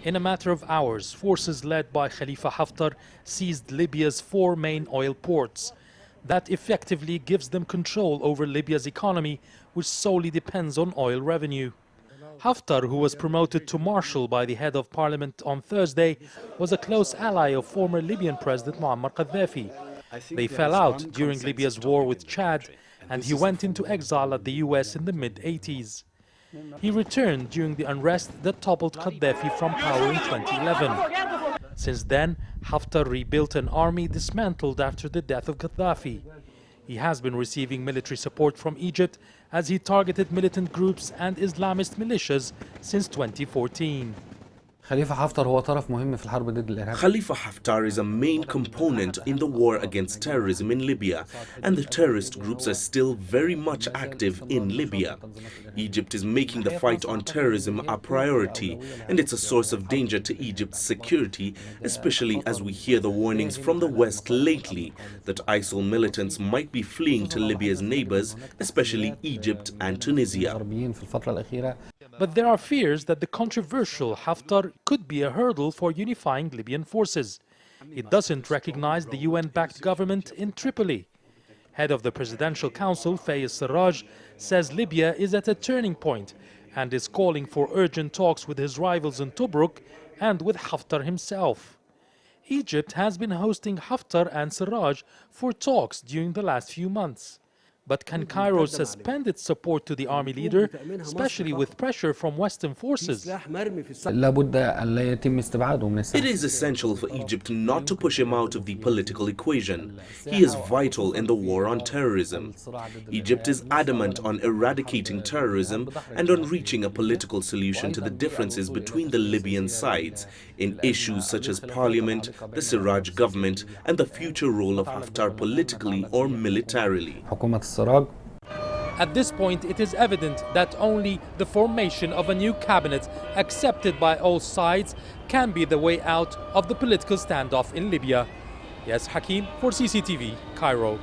In a matter of hours, forces led by Khalifa Haftar seized Libya's 4 main oil ports. That effectively gives them control over Libya's economy, which solely depends on oil revenue. Haftar, who was promoted to marshal by the head of parliament on Thursday, was a close ally of former Libyan President Muammar Gaddafi. They fell out during Libya's war with Chad, and he went into exile at the US in the mid-80s. He returned during the unrest that toppled Gaddafi from power in 2011. Since then, Haftar rebuilt an army dismantled after the death of Gaddafi. He has been receiving military support from Egypt as he targeted militant groups and Islamist militias since 2014. Khalifa Haftar is a main component in the war against terrorism in Libya, and the terrorist groups are still very much active in Libya. Egypt is making the fight on terrorism a priority, and it's a source of danger to Egypt's security, especially as we hear the warnings from the West lately that ISIL militants might be fleeing to Libya's neighbors, especially Egypt and Tunisia. But there are fears that the controversial Haftar could be a hurdle for unifying Libyan forces. It doesn't recognize the UN-backed government in Tripoli. Head of the Presidential Council, Fayez Sarraj, says Libya is at a turning point and is calling for urgent talks with his rivals in Tobruk and with Haftar himself. Egypt has been hosting Haftar and Sarraj for talks during the last few months. But can Cairo suspend its support to the army leader, especially with pressure from Western forces? It is essential for Egypt not to push him out of the political equation. He is vital in the war on terrorism. Egypt is adamant on eradicating terrorism and on reaching a political solution to the differences between the Libyan sides in issues such as parliament, the Sarraj government, and the future role of Haftar politically or militarily. At this point, it is evident that only the formation of a new cabinet accepted by all sides can be the way out of the political standoff in Libya. Yasser Hakim for CCTV, Cairo.